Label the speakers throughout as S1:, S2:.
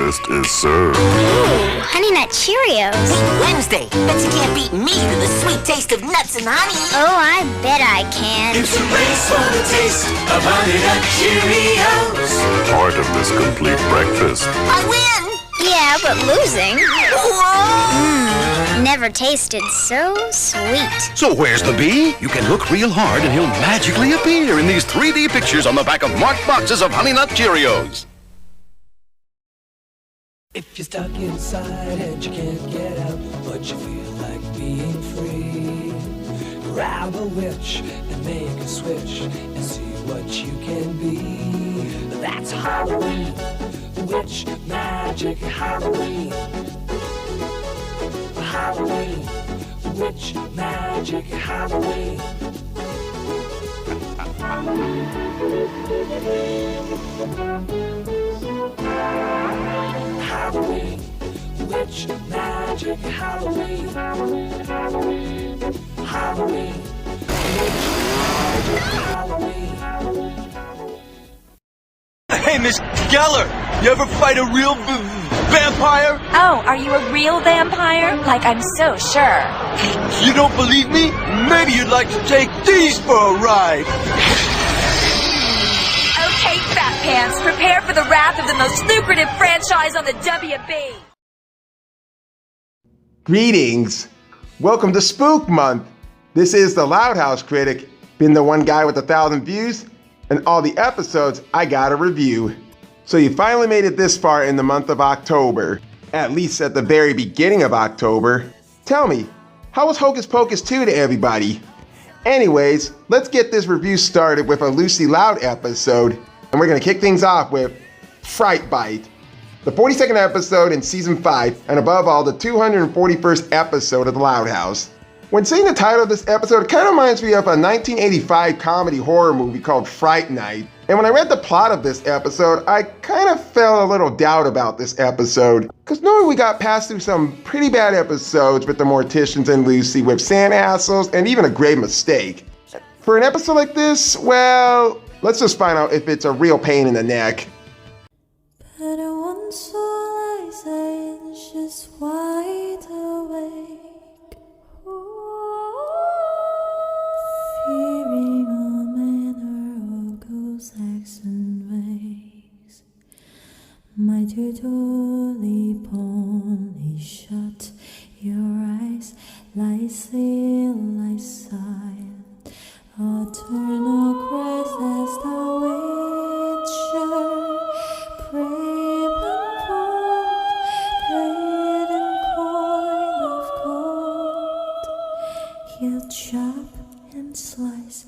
S1: breakfast is served.
S2: Ooh, Honey Nut Cheerios.
S3: Wednesday, bet you can't beat me to the sweet taste of nuts and honey.
S2: Oh, I bet I can.
S4: It's a race for the taste of Honey Nut Cheerios.
S1: Part of this complete breakfast.
S3: I win!
S2: Yeah, but losing.
S3: Whoa!
S2: Never tasted so sweet.
S5: So where's the bee? You can look real hard and he'll magically appear in these 3D pictures on the back of marked boxes of Honey Nut Cheerios.
S4: If you're stuck inside and you can't get out, but you feel like being free, grab a witch and make a switch and see what you can be. That's Halloween, witch magic Halloween. Halloween, witch magic Halloween. Halloween, witch magic Halloween. Halloween, witch magic Halloween.
S6: Hey, Miss Geller, you ever fight a real vampire?
S7: Oh, are you a real vampire? Like, I'm so sure.
S6: You don't believe me? Maybe you'd like to take these for a ride.
S7: Okay, Fat Pants, prepare for the wrath of the most lucrative franchise on the WB.
S8: Greetings. Welcome to Spook Month. This is the Loud House Critic. Been the one guy with 1,000 views, and all the episodes I gotta review. So you finally made it this far in the month of October, at least at the very beginning of October. Tell me, how was Hocus Pocus 2 to everybody? Anyways, let's get this review started with a Lucy Loud episode, and we're gonna kick things off with Fright Bite, the 42nd episode in season 5, and above all, the 241st episode of the Loud House. When seeing the title of this episode, it kind of reminds me of a 1985 comedy horror movie called Fright Night. And when I read the plot of this episode, I kind of felt a little doubt about this episode. Because knowing we got passed through some pretty bad episodes with the Morticians and Lucy with sand hassles and even a grave mistake. For an episode like this, well, let's just find out if it's a real pain in the neck.
S9: But once all I say is just wide awake. Fearing all manner of ghosts, acts and ways. My dear dolly pony, shut your eyes, lie still, lie silent. Eternal Christ as the witcher, brave and bold, paid in coin of gold. He'll chop and slice,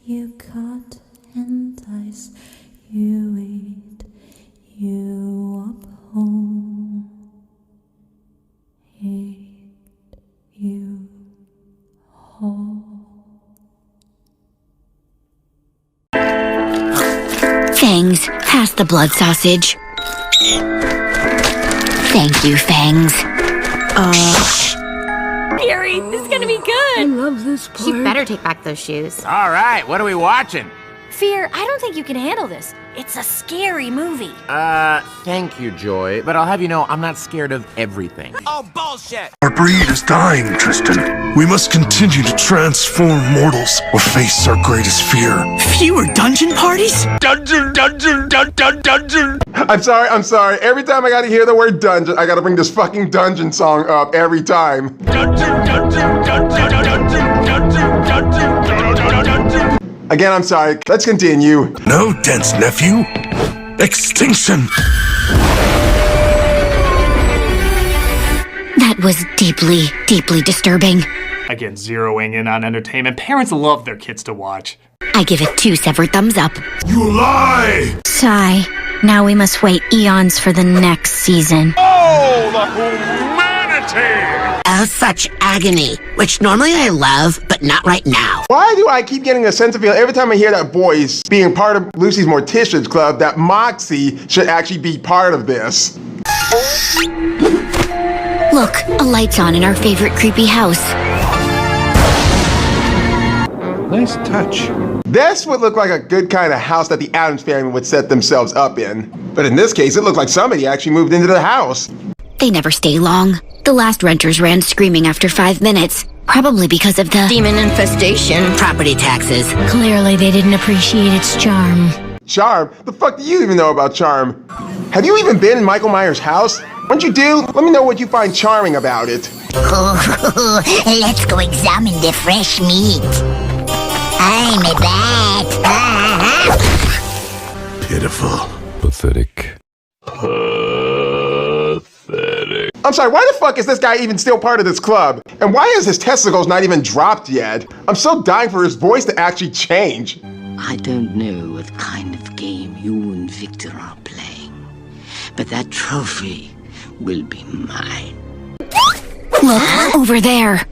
S9: you cut and dice, you eat, you up home, eat you whole.
S10: Fangs, pass the blood sausage. Thank you, Fangs.
S7: Gary, this is gonna be good.
S11: I love this part.
S12: She better take back those shoes.
S13: All right, what are we watching?
S12: Fear, I don't think you can handle this. It's a scary movie.
S13: Thank you, Joy, but I'll have you know I'm not scared of everything.
S6: Oh, bullshit!
S14: Our breed is dying, Tristan. We must continue to transform mortals or face our greatest fear.
S6: Fewer dungeon parties? Dungeon.
S8: I'm sorry. Every time I gotta hear the word dungeon, I gotta bring this fucking dungeon song up every time. Again, I'm sorry. Let's continue.
S14: No dents, nephew. Extinction.
S10: That was deeply, deeply disturbing.
S15: Again, zeroing in on entertainment. Parents love their kids to watch.
S10: I give it 2 severed thumbs up.
S14: You lie!
S10: Sigh. Now we must wait eons for the next season.
S6: Oh, the humanity!
S3: Such agony, which normally I love, but not right now.
S8: Why do I keep getting a sense of feeling every time I hear that voice being part of Lucy's Morticians Club that Moxie should actually be part of this?
S10: Look, a light's on in our favorite creepy house.
S14: Nice touch.
S8: This would look like a good kind of house that the Addams family would set themselves up in. But in this case, it looked like somebody actually moved into the house.
S10: They never stay long. The last renters ran screaming after 5 minutes. Probably because of the
S3: demon infestation, property taxes.
S10: Clearly they didn't appreciate its charm.
S8: Charm? The fuck do you even know about charm? Have you even been in Michael Myers' house? Once you do, let me know what you find charming about it.
S11: Ooh, let's go examine the fresh meat. I'm a bat.
S14: Pitiful.
S1: Pathetic.
S8: I'm sorry, why the fuck is this guy even still part of this club? And why is his testicles not even dropped yet? I'm so dying for his voice to actually change.
S3: I don't know what kind of game you and Victor are playing, but that trophy will be mine.
S10: Look, over there.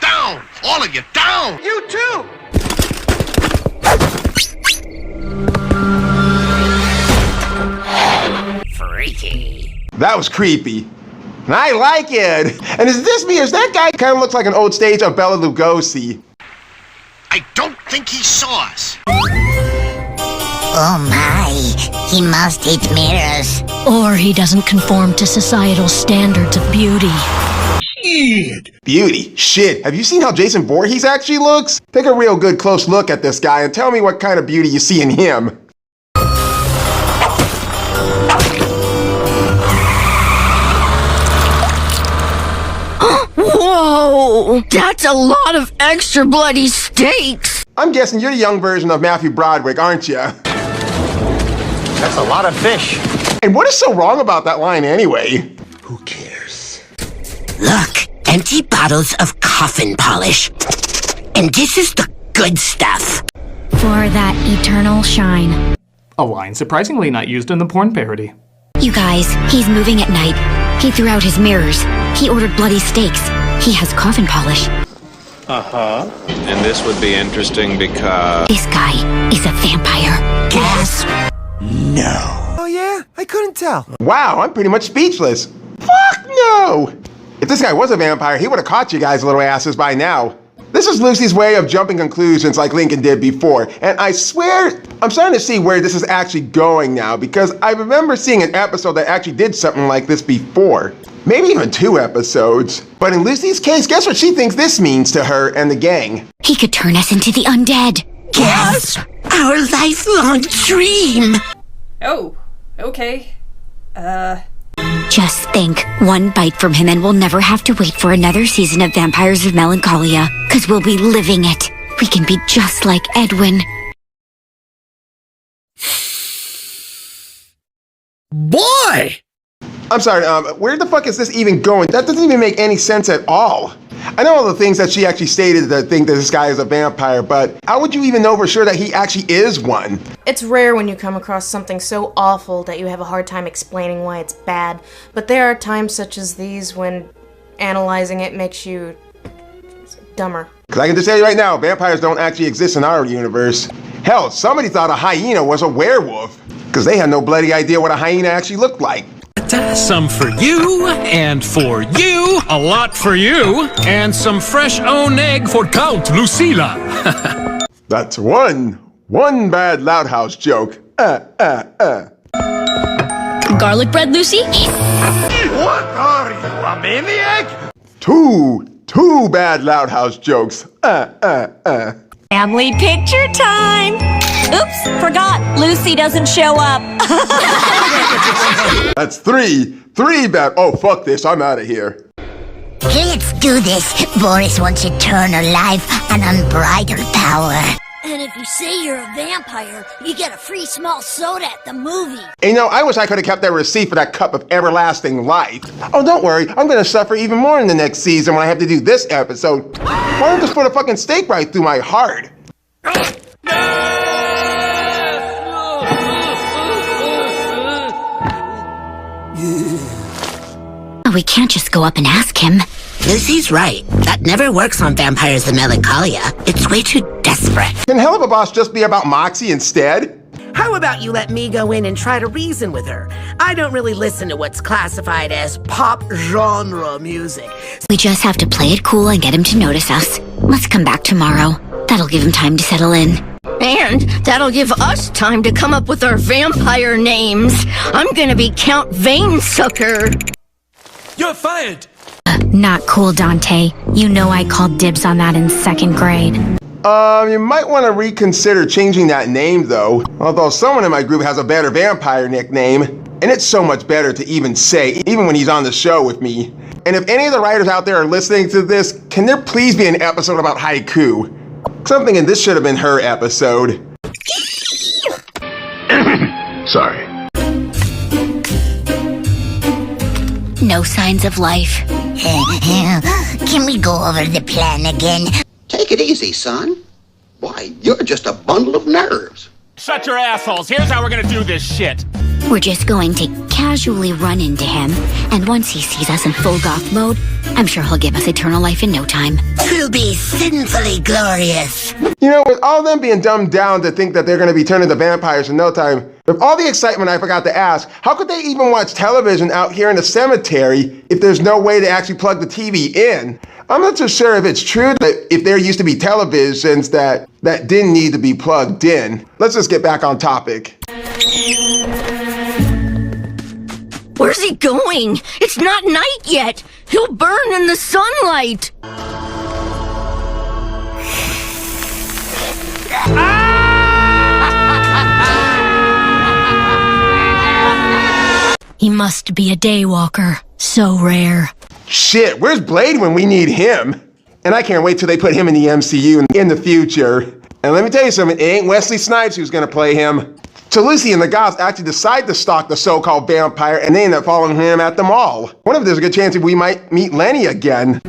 S5: Down! All of you, down!
S6: You too!
S3: Freaky.
S8: That was creepy. And I like it. And is this me? Or is that guy kind of looks like an old stage of Bela Lugosi?
S5: I don't think he saw us.
S11: Oh my, he must hate mirrors.
S10: Or he doesn't conform to societal standards of beauty.
S8: Shit. Beauty? Shit. Have you seen how Jason Voorhees actually looks? Take a real good close look at this guy and tell me what kind of beauty you see in him.
S3: Whoa! That's a lot of extra bloody steaks!
S8: I'm guessing you're the young version of Matthew Broderick, aren't you?
S6: That's a lot of fish.
S8: And what is so wrong about that line anyway?
S3: Who cares? Look, empty bottles of coffin polish. And this is the good stuff.
S10: For that eternal shine.
S15: A line surprisingly not used in the porn parody.
S10: You guys, he's moving at night. He threw out his mirrors. He ordered bloody steaks. He has coffin polish.
S16: Uh-huh. And this would be interesting because...
S10: This guy is a vampire.
S3: Gasp! No.
S6: Oh yeah? I couldn't tell.
S8: Wow, I'm pretty much speechless. Fuck no! If this guy was a vampire, he would have caught you guys little asses by now. This is Lucy's way of jumping conclusions like Lincoln did before, and I swear, I'm starting to see where this is actually going now, because I remember seeing an episode that actually did something like this before. Maybe even 2 episodes. But in Lucy's case, guess what she thinks this means to her and the gang?
S10: He could turn us into the undead.
S3: Gasp! Our lifelong dream!
S12: Oh, okay.
S10: Just think, one bite from him and we'll never have to wait for another season of Vampires of Melancholia, because we'll be living it. We can be just like Edwin.
S3: Boy!
S8: I'm sorry, where the fuck is this even going? That doesn't even make any sense at all. I know all the things that she actually stated that think that this guy is a vampire, but how would you even know for sure that he actually is one?
S12: It's rare when you come across something so awful that you have a hard time explaining why it's bad, but there are times such as these when analyzing it makes you dumber.
S8: Because I can just tell you right now, vampires don't actually exist in our universe. Hell, somebody thought a hyena was a werewolf, because they had no bloody idea what a hyena actually looked like.
S17: Some for you, and for you, a lot for you, and some fresh own egg for Count Lucilla.
S8: That's one bad Loud House joke.
S10: Garlic bread, Lucy?
S6: What are you, a maniac?
S8: Two bad Loud House jokes.
S7: Family picture time! Oops, forgot. Lucy doesn't show up.
S8: That's three bad. Oh, fuck this. I'm out of here.
S11: Let's do this. Boris wants eternal life and unbridled power.
S18: And if you say you're a vampire, you get a free small soda at the movie.
S8: And you know, I wish I could have kept that receipt for that cup of everlasting life. Oh, don't worry. I'm going to suffer even more in the next season when I have to do this episode. Why don't you just put a fucking stake right through my heart?
S10: We can't just go up and ask him.
S3: Lucy's right. That never works on Vampires of Melancholia. It's way too desperate.
S8: Can Hell of a Boss just be about Moxie instead?
S19: How about you let me go in and try to reason with her? I don't really listen to what's classified as pop genre music.
S10: We just have to play it cool and get him to notice us. Let's come back tomorrow. That'll give him time to settle in.
S18: And that'll give us time to come up with our vampire names. I'm gonna be Count Vein-Sucker.
S6: You're fired!
S10: Not cool, Dante. You know I called dibs on that in 2nd grade.
S8: You might want to reconsider changing that name, though. Although someone in my group has a better vampire nickname, and it's so much better to even say, even when he's on the show with me. And if any of the writers out there are listening to this, can there please be an episode about haiku? Something in this should have been her episode.
S5: Sorry.
S10: No signs of life.
S11: Can we go over the plan again?
S20: Take it easy, son. Why, you're just a bundle of nerves.
S17: Shut your assholes. Here's how we're gonna do this shit.
S10: We're just going to casually run into him, and once he sees us in full goth mode, I'm sure he'll give us eternal life in no time.
S11: It'll be sinfully glorious.
S8: You know, with all them being dumbed down to think that they're going to be turned into vampires in no time, with all the excitement, I forgot to ask, how could they even watch television out here in the cemetery if there's no way to actually plug the TV in? I'm not so sure if it's true that if there used to be televisions that didn't need to be plugged in. Let's just get back on topic.
S18: Where's he going? It's not night yet. He'll burn in the sunlight.
S10: He must be a daywalker. So rare.
S8: Shit, where's Blade when we need him? And I can't wait till they put him in the MCU in the future. And let me tell you something, it ain't Wesley Snipes who's gonna play him. So Lucy and the Goths actually decide to stalk the so-called vampire, and they end up following him at the mall. What if there's a good chance that we might meet Lenny again?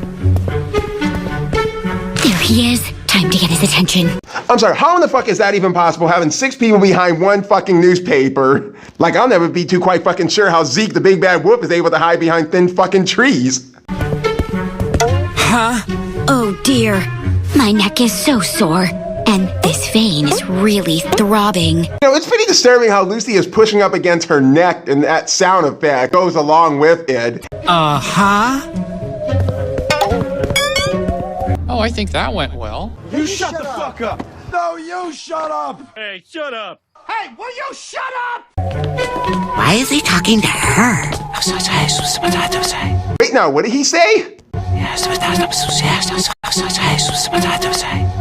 S10: There he is. Time to get his attention.
S8: I'm sorry, how in the fuck is that even possible, having 6 people behind one fucking newspaper? Like, I'll never be too quite fucking sure how Zeke the big bad wolf is able to hide behind thin fucking trees.
S10: Huh? Oh dear. My neck is so sore. And this vein is really throbbing.
S8: You know, it's pretty disturbing how Lucy is pushing up against her neck, and that sound effect goes along with it.
S17: Uh-huh. Oh, I think that went well.
S6: You shut the fuck up! No, you shut up!
S17: Hey, shut up!
S6: Hey, will you shut up?
S11: Why is he talking to her?
S8: Wait, now, what did he say?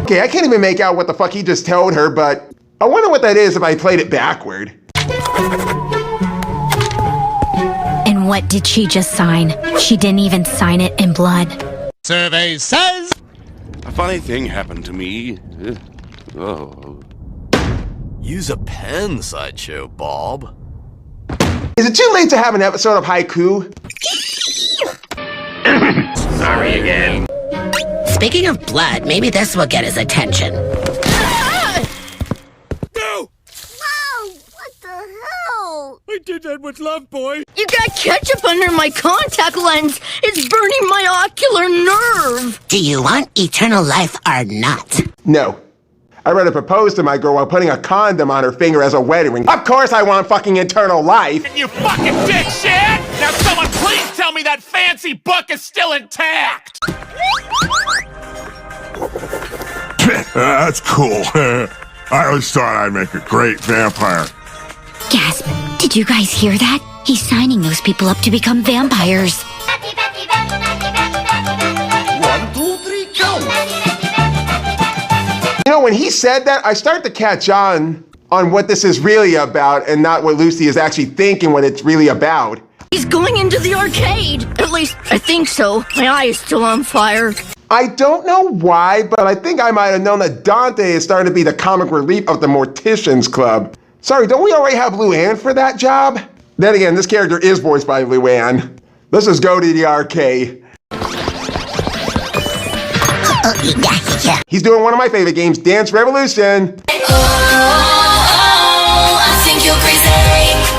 S8: Okay, I can't even make out what the fuck he just told her, but I wonder what that is if I played it backward.
S10: And what did she just sign? She didn't even sign it in blood.
S5: Survey says... A funny thing happened to me. Oh.
S6: Use a pen, Sideshow Bob.
S8: Is it too late to have an episode of haiku?
S5: Sorry again.
S19: Speaking of blood, maybe this will get his attention.
S6: No!
S18: Wow, what the hell?
S17: I did that with love, boy.
S18: You got ketchup under my contact lens. It's burning my ocular nerve.
S11: Do you want eternal life or not?
S8: No. I'd rather propose to my girl while putting a condom on her finger as a wedding ring. Of course I want fucking eternal life!
S17: You fucking dipshit! Now someone please tell me that fancy book is still intact!
S14: That's cool. I always thought I'd make a great vampire.
S10: Gasp. Did you guys hear that? He's signing those people up to become vampires.
S20: 1, 2, 3, go!
S8: You know, when he said that, I start to catch on what this is really about and not what Lucy is actually thinking what it's really about.
S18: He's going into the arcade. At least, I think so. My eye is still on fire.
S8: I don't know why, but I think I might have known that Dante is starting to be the comic relief of the Morticians Club. Sorry, don't we already have Luann for that job? Then again, this character is voiced by Luann. Let's just go to the arcade. He's doing one of my favorite games, Dance Revolution.
S7: I think you're crazy.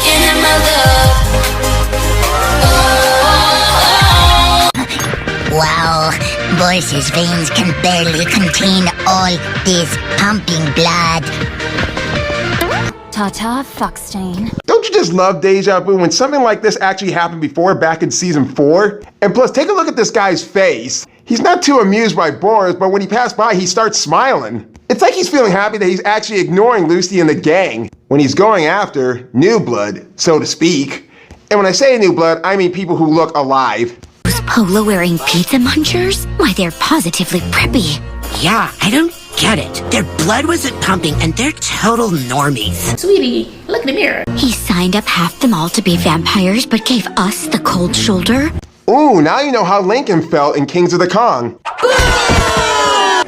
S7: Can't have my love.
S11: Wow, Boris's veins can barely contain all this pumping blood.
S10: Ta-ta, Fuckstain.
S8: Don't you just love deja vu when something like this actually happened before back in season 4? And plus, take a look at this guy's face. He's not too amused by Boris, but when he passed by, he starts smiling. It's like he's feeling happy that he's actually ignoring Lucy and the gang when he's going after new blood, so to speak. And when I say new blood, I mean people who look alive.
S10: Those polo-wearing pizza munchers? Why, they're positively preppy.
S19: Yeah, I don't get it. Their blood wasn't pumping and they're total normies.
S11: Sweetie, look in the mirror.
S10: He signed up half them all to be vampires, but gave us the cold shoulder.
S8: Ooh, now you know how Lincoln felt in Kings of the Kong.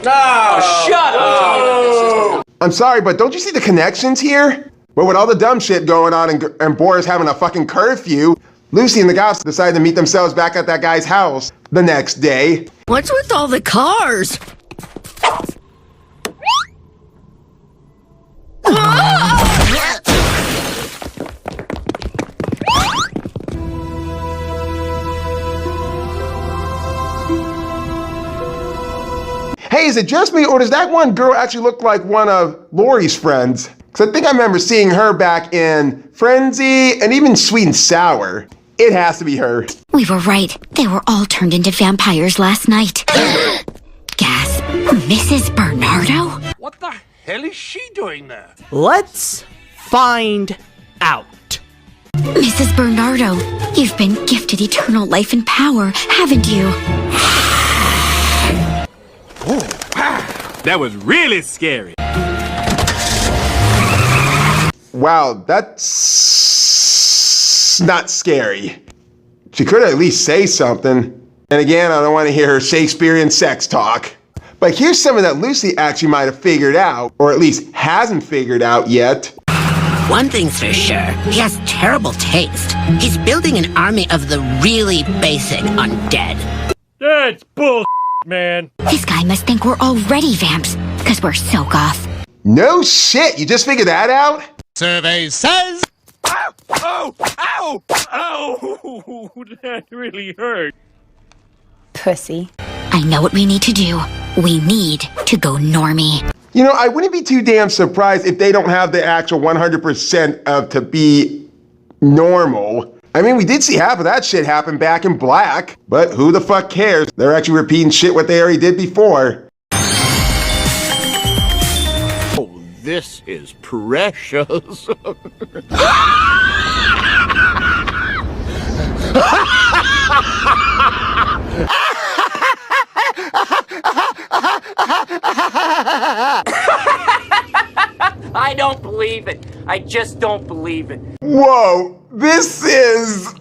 S6: Oh, shut up!
S8: I'm sorry, but don't you see the connections here? But with all the dumb shit going on and Boris having a fucking curfew, Lucy and the cops decide to meet themselves back at that guy's house the next day.
S18: What's with all the cars?
S8: Hey, is it just me, or does that one girl actually look like one of Lori's friends? Because I think I remember seeing her back in Frenzy and even Sweet and Sour. It has to be her.
S10: We were right. They were all turned into vampires last night. Gasp. Mrs. Bernardo?
S17: What the hell is she doing there?
S19: Let's find out.
S10: Mrs. Bernardo, you've been gifted eternal life and power, haven't you?
S17: That was really scary.
S8: Wow, that's not scary. She could at least say something. And again, I don't want to hear her Shakespearean sex talk. But here's something that Lucy actually might have figured out, or at least hasn't figured out yet.
S19: One thing's for sure, he has terrible taste. He's building an army of the really basic undead.
S17: That's bull, man.
S10: This guy must think we're already vamps, because we're so goth.
S8: No shit, you just figured that out?
S17: Survey says... Ow! Oh! Ow! Ow! That really hurt.
S10: Pussy. I know what we need to do. We need to go normie.
S8: You know, I wouldn't be too damn surprised if they don't have the actual 100% of to be normal. I mean, we did see half of that shit happen back in Black, but who the fuck cares? They're actually repeating shit what they already did before.
S17: Oh, this is precious.
S21: I don't believe it. I just don't believe it.
S8: Whoa, this is...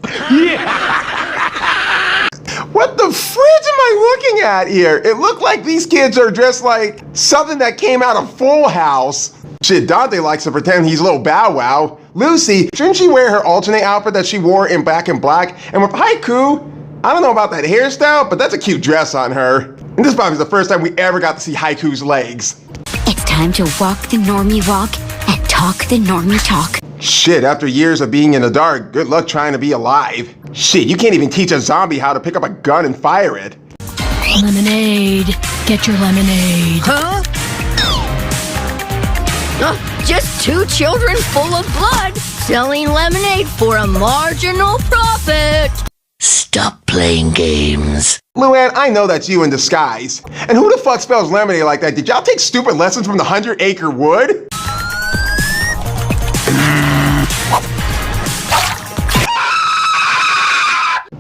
S8: What the fridge am I looking at here? It looked like these kids are dressed like something that came out of Full House. Shit, Dante likes to pretend he's little Bow Wow. Lucy, shouldn't she wear her alternate outfit that she wore in Back in Black? And with Haiku, I don't know about that hairstyle, but that's a cute dress on her. And this probably is the first time we ever got to see Haiku's legs.
S10: It's time to walk the normie walk and talk the normie talk.
S8: Shit, after years of being in the dark, good luck trying to be alive. Shit, you can't even teach a zombie how to pick up a gun and fire it.
S9: Lemonade. Get your lemonade.
S18: Huh? Just two children full of blood selling lemonade for a marginal profit.
S19: Stop playing games.
S8: Luann, I know that's you in disguise. And who the fuck spells lemonade like that? Did y'all take stupid lessons from the 100 Acre Wood?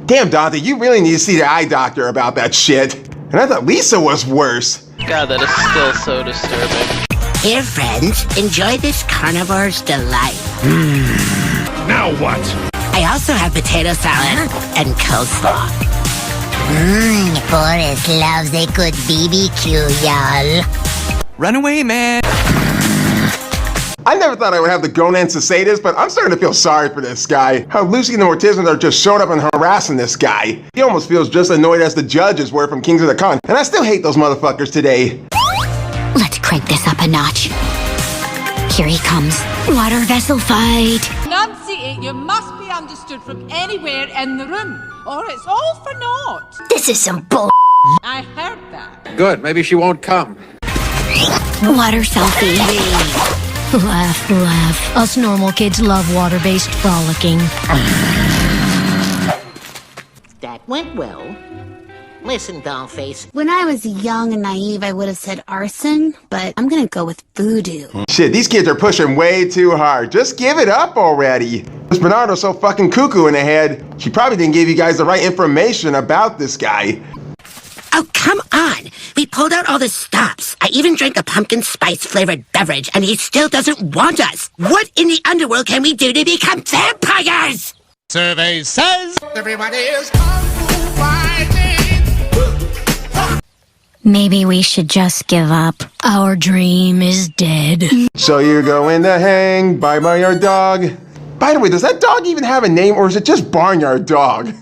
S8: Damn, Dante, you really need to see the eye doctor about that shit. And I thought Lisa was worse.
S22: God, that is still so disturbing.
S19: Here, friends, enjoy this carnivore's delight.
S17: Now what?
S19: I also have potato salad and coleslaw.
S11: Forrest loves a good BBQ, y'all.
S6: Run away, man.
S8: I never thought I would have the gonans to say this, but I'm starting to feel sorry for this guy. How Lucy and the Mortisans are just showing up and harassing this guy. He almost feels just annoyed as the judges were from Kings of the Con, and I still hate those motherfuckers today.
S10: Let's crank this up a notch. Here he comes. Water vessel fight.
S23: Enunciate, you must be understood from anywhere in the room, or it's all for naught.
S11: This is some bull.
S23: I heard that.
S13: Good, maybe she won't come.
S10: Water selfie.
S9: Laugh, laugh. Us normal kids love water-based frolicking.
S1: That went well. Listen, Dollface.
S11: When I was young and naive, I would have said arson, but I'm gonna go with voodoo.
S8: Shit, these kids are pushing way too hard. Just give it up already. Miss Bernardo's so fucking cuckoo in the head, she probably didn't give you guys the right information about this guy.
S19: Oh, come on! We pulled out all the stops. I even drank a pumpkin spice flavored beverage, and he still doesn't want us. What in the underworld can we do to become vampires?
S17: Survey says
S19: everybody is
S10: Maybe we should just give up.
S9: Our dream is dead.
S8: So you're going to hang by your dog. By the way, does that dog even have a name, or is it just Barnyard Dog?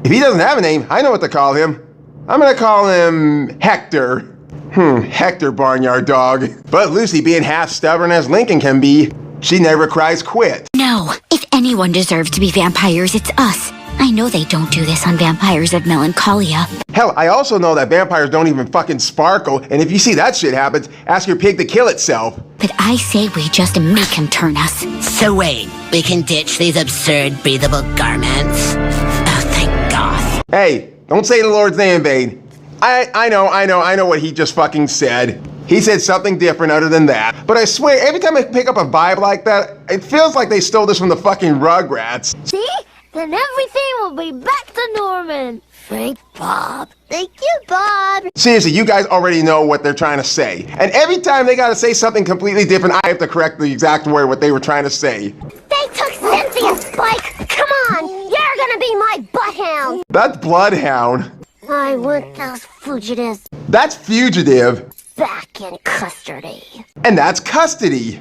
S8: If he doesn't have a name, I know what to call him. I'm gonna call him Hector. Hector Barnyard Dog. But Lucy, being half stubborn as Lincoln can be, she never cries quit.
S10: No, if anyone deserves to be vampires, it's us. I know they don't do this on Vampires of Melancholia.
S8: Hell, I also know that vampires don't even fucking sparkle, and if you see that shit happens, ask your pig to kill itself.
S10: But I say we just make him turn us.
S19: So wait, we can ditch these absurd breathable garments? Oh, thank God.
S8: Hey, don't say the Lord's name in vain. I know what he just fucking said. He said something different other than that. But I swear, every time I pick up a vibe like that, it feels like they stole this from the fucking Rugrats.
S2: See? Then everything will be back to Norman. Thank Bob. Thank you, Bob.
S8: Seriously, you guys already know what they're trying to say. And every time they gotta say something completely different, I have to correct the exact word what they were trying to say.
S2: They took Cynthia, Spike. Come on, you're gonna be my butthound.
S8: That's Bloodhound.
S2: I want those fugitives
S8: That's Fugitive.
S2: back in custody.
S8: And that's Custody.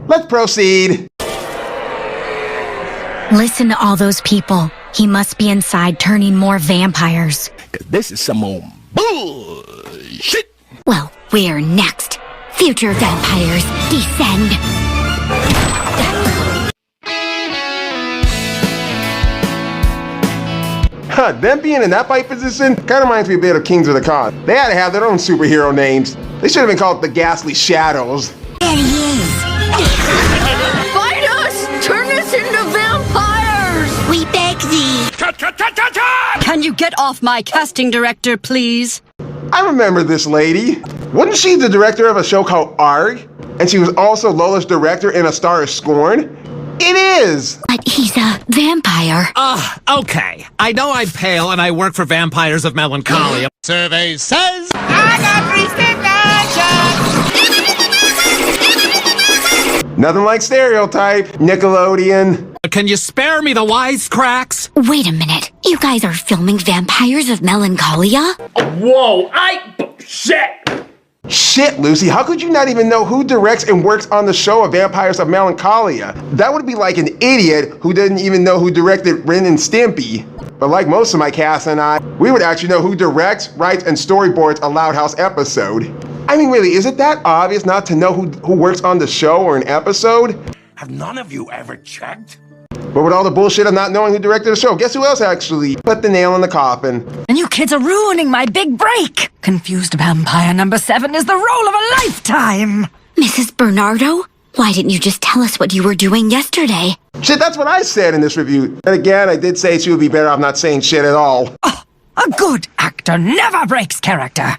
S8: Let's proceed.
S10: Listen to all those people. He must be inside turning more vampires.
S5: This is some old bullshit.
S10: Well, we're next. Future vampires, descend.
S8: Them being in that fight position kind of reminds me a bit of Kings of the Con. They had to have their own superhero names. They should have been called the Ghastly Shadows.
S11: There he is.
S18: Fight us! Turn us into vampires!
S11: We beg thee.
S4: Can you get off my casting director, please?
S8: I remember this lady. Wasn't she the director of a show called ARG? And she was also Lola's director in A Star is Scorn? It is!
S10: But he's a vampire.
S17: Okay. I know I'm pale and I work for Vampires of Melancholia. Survey says
S8: Nothing like stereotype, Nickelodeon.
S17: Can you spare me the wisecracks?
S10: Wait a minute. You guys are filming Vampires of Melancholia?
S21: Whoa, shit!
S8: Shit, Lucy, how could you not even know who directs and works on the show of Vampires of Melancholia? That would be like an idiot who didn't even know who directed Ren and Stimpy. But like most of my cast and I, we would actually know who directs, writes, and storyboards a Loud House episode. I mean, really, is it that obvious not to know who works on the show or an episode?
S5: Have none of you ever checked?
S8: But with all the bullshit of not knowing who directed the show, guess who else actually put the nail in the coffin?
S4: And you kids are ruining my big break! Confused Vampire number 7 is the role of a lifetime!
S10: Mrs. Bernardo? Why didn't you just tell us what you were doing yesterday?
S8: Shit, that's what I said in this review. And again, I did say she would be better off not saying shit at all.
S4: Oh, a good actor never breaks character.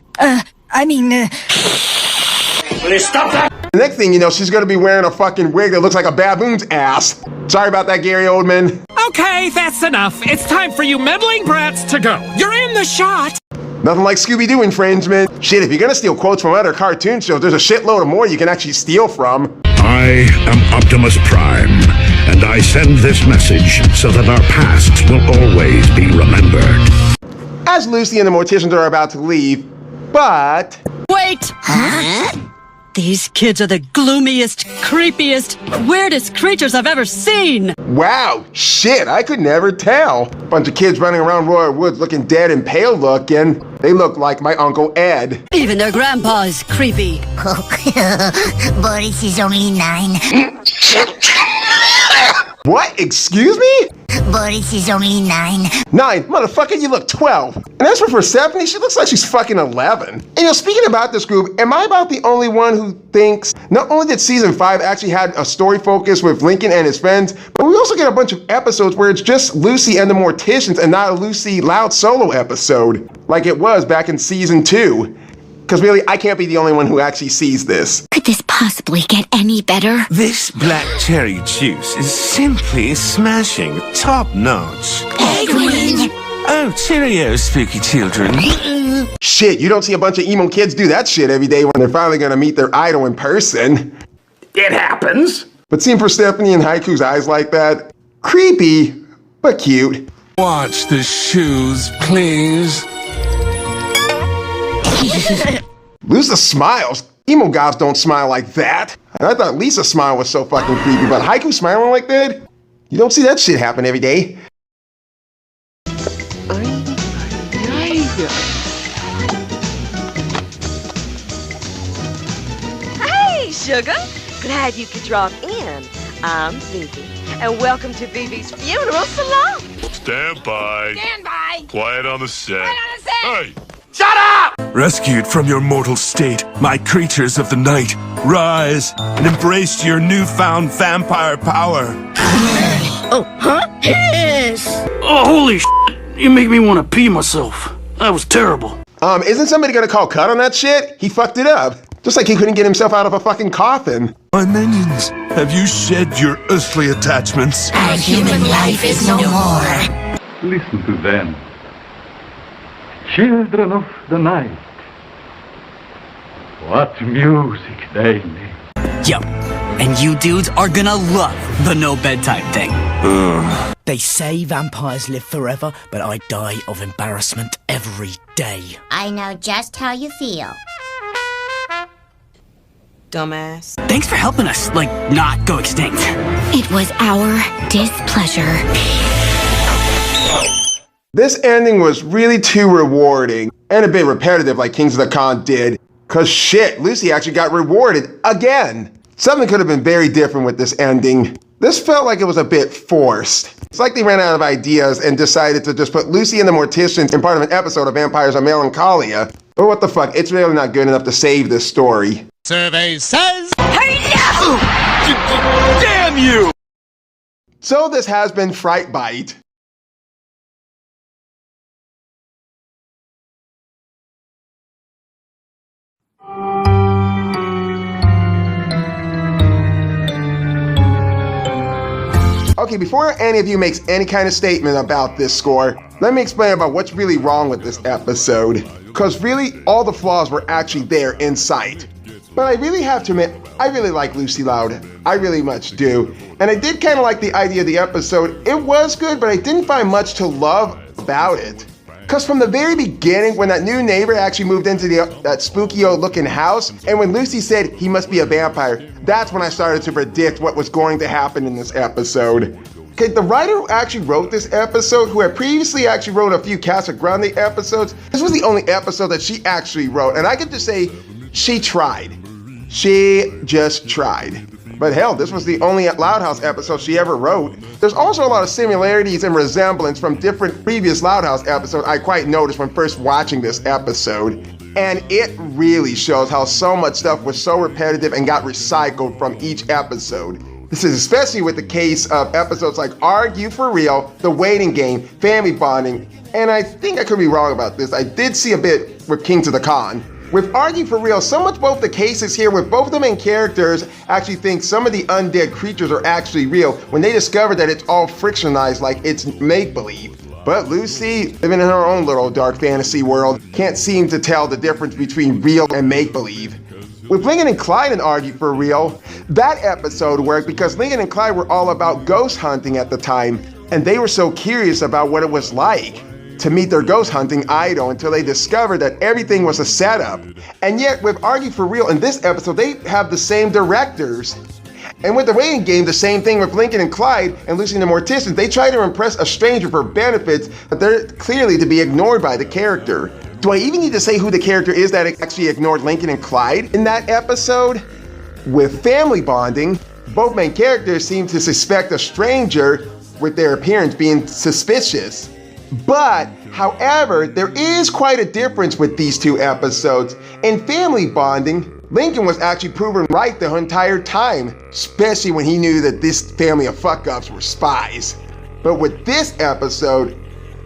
S21: Will you stop that?
S8: The next thing you know, she's gonna be wearing a fucking wig that looks like a baboon's ass. Sorry about that, Gary Oldman.
S17: Okay, that's enough. It's time for you meddling brats to go. You're in the shot.
S8: Nothing like Scooby-Doo infringement. Shit, if you're gonna steal quotes from other cartoon shows, there's a shitload of more you can actually steal from.
S14: I am Optimus Prime, and I send this message so that our pasts will always be remembered.
S8: As Lucy and the Morticians are about to leave, but...
S4: Wait! Huh? These kids are the gloomiest, creepiest, weirdest creatures I've ever seen!
S8: Wow, shit, I could never tell. Bunch of kids running around Royal Woods looking dead and pale looking. They look like my Uncle Ed.
S4: Even their grandpa's creepy.
S11: Boris is only 9.
S8: What? Excuse me?
S11: Boris is only 9.
S8: 9? Motherfucker, you look 12. And as for Persephone, she looks like she's fucking 11. And you know, speaking about this group, am I about the only one who thinks not only did season 5 actually had a story focus with Lincoln and his friends, but we also get a bunch of episodes where it's just Lucy and the Morticians and not a Lucy Loud solo episode, like it was back in season 2. Because really, I can't be the only one who actually sees this.
S10: Could this possibly get any better?
S12: This black cherry juice is simply smashing. Top notch.
S11: Edwin!
S12: Oh, cheerio, spooky children.
S8: Shit, you don't see a bunch of emo kids do that shit every day when they're finally gonna meet their idol in person.
S6: It happens.
S8: But seeing Persephone in Haiku's eyes like that, creepy, but cute.
S12: Watch the shoes, please.
S8: Lisa smiles. Emo goths don't smile like that. And I thought Lisa's smile was so fucking creepy, but Haiku smiling like that? You don't see that shit happen every day.
S15: Hey, sugar. Glad you could drop in. I'm Vivi, and welcome to Vivi's funeral salon.
S16: Stand by.
S15: Stand by.
S16: Quiet on the set.
S15: Quiet on the set.
S16: Hey!
S15: Shut up!
S12: Rescued from your mortal state, my creatures of the night, rise and embrace your newfound vampire power.
S18: Oh, huh? Yes!
S24: Oh, holy shit! You make me want to pee myself. That was terrible.
S8: Isn't somebody gonna call cut on that shit? He fucked it up. Just like he couldn't get himself out of a fucking coffin.
S12: My minions, have you shed your earthly attachments?
S11: Our human life is no more.
S25: Listen to them. Children of the night. What music they make.
S26: Yo, and you dudes are gonna love the no bedtime thing.
S27: They say vampires live forever, but I die of embarrassment every day.
S11: I know just how you feel.
S15: Dumbass.
S26: Thanks for helping us, like, not go extinct.
S10: It was our displeasure.
S8: This ending was really too rewarding and a bit repetitive like Kings of the Con did. Cause shit, Lucy actually got rewarded again. Something could have been very different with this ending. This felt like it was a bit forced. It's like they ran out of ideas and decided to just put Lucy and the Morticians in part of an episode of Vampires of Melancholia. But what the fuck, it's really not good enough to save this story.
S28: Survey says...
S15: Hey, no!
S6: Damn you!
S8: So this has been Fright Bite. Okay, before any of you makes any kind of statement about this score, let me explain about what's really wrong with this episode. Because really, all the flaws were actually there in sight. But I really have to admit, I really like Lucy Loud. I really much do. And I did kind of like the idea of the episode. It was good, but I didn't find much to love about it. Because from the very beginning, when that new neighbor actually moved into that spooky old looking house, and when Lucy said he must be a vampire, that's when I started to predict what was going to happen in this episode. Okay, the writer who actually wrote this episode, who had previously actually wrote a few Casa Grande episodes, this was the only episode that she actually wrote, and I can just say, she tried. She just tried. But hell, this was the only Loud House episode she ever wrote. There's also a lot of similarities and resemblance from different previous Loud House episodes I quite noticed when first watching this episode. And it really shows how so much stuff was so repetitive and got recycled from each episode. This is especially with the case of episodes like Argue for Real, The Waiting Game, Family Bonding, and I think I could be wrong about this. I did see a bit with Kings of the Con. With Argue for Real, so much both the cases here with both the main characters actually think some of the undead creatures are actually real when they discover that it's all frictionized like it's make-believe. But Lucy, living in her own little dark fantasy world, can't seem to tell the difference between real and make-believe. With Lincoln and Clyde in Argue for Real, that episode worked because Lincoln and Clyde were all about ghost hunting at the time, and they were so curious about what it was like to meet their ghost hunting idol until they discovered that everything was a setup. And yet with Argue for Real in this episode, they have the same directors. And with The Waiting Game, the same thing with Lincoln and Clyde and Lucy and the Morticians. They try to impress a stranger for benefits, but they're clearly to be ignored by the character. Do I even need to say who the character is that actually ignored Lincoln and Clyde in that episode? With Family Bonding, Both main characters seem to suspect a stranger with their appearance being suspicious. But, however, there is quite a difference with these two episodes. In family bonding, Lincoln was actually proven right the entire time, especially when he knew that this family of fuck-ups were spies. But with this episode,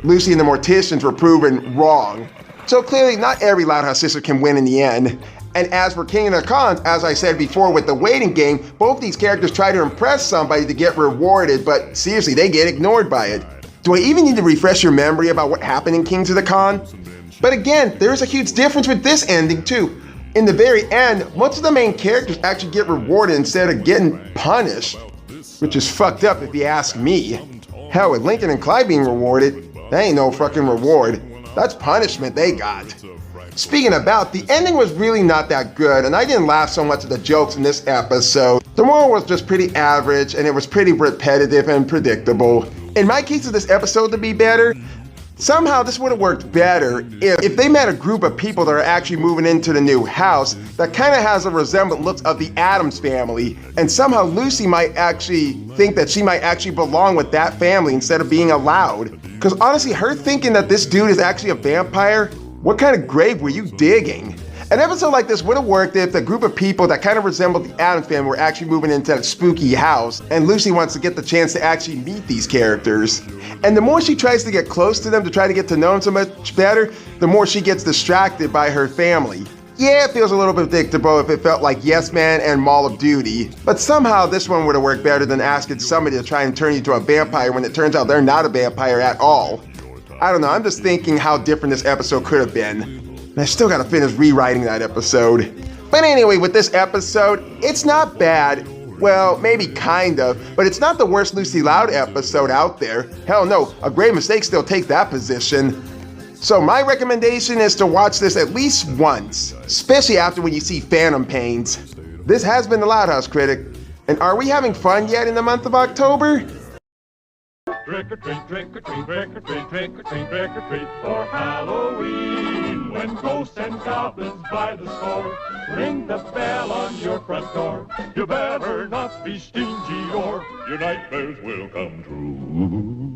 S8: Lucy and the Morticians were proven wrong. So clearly, not every Loud House sister can win in the end. And as for King of the Cons, as I said before with the waiting game, both these characters try to impress somebody to get rewarded, but seriously, they get ignored by it. Do I even need to refresh your memory about what happened in Kings of the Con? But again, there's a huge difference with this ending too. In the very end, most of the main characters actually get rewarded instead of getting punished, which is fucked up if you ask me. Hell, with Lincoln and Clyde being rewarded, that ain't no fucking reward. That's punishment they got. Speaking about, the ending was really not that good, and I didn't laugh so much at the jokes in this episode. The moral was just pretty average, and it was pretty repetitive and predictable. In my case of this episode to be better, somehow this would have worked better if they met a group of people that are actually moving into the new house that kind of has a resemblance looks of the Addams family, and somehow Lucy might actually think that she might actually belong with that family instead of being allowed. Because honestly, her thinking that this dude is actually a vampire, what kind of grave were you digging? An episode like this would have worked if the group of people that kind of resembled the Addams family were actually moving into that spooky house, and Lucy wants to get the chance to actually meet these characters. And the more she tries to get close to them to try to get to know them so much better, the more she gets distracted by her family. Yeah, it feels a little bit predictable if it felt like Yes Man and Mall of Duty, but somehow this one would have worked better than asking somebody to try and turn you into a vampire when it turns out they're not a vampire at all. I don't know, I'm just thinking how different this episode could have been. And I still gotta finish rewriting that episode. But anyway, with this episode, it's not bad. Well, maybe kind of, but it's not the worst Lucy Loud episode out there. Hell no, a Grave Mistake still takes that position. So my recommendation is to watch this at least once, especially after when you see Phantom Pains. This has been the Loud House Critic, and are we having fun yet in the month of October?
S25: Trick or treat, trick or treat, trick or treat, trick or treat, trick or treat for Halloween. When ghosts and goblins by the score ring the bell on your front door, you better not be stingy or your nightmares will come true.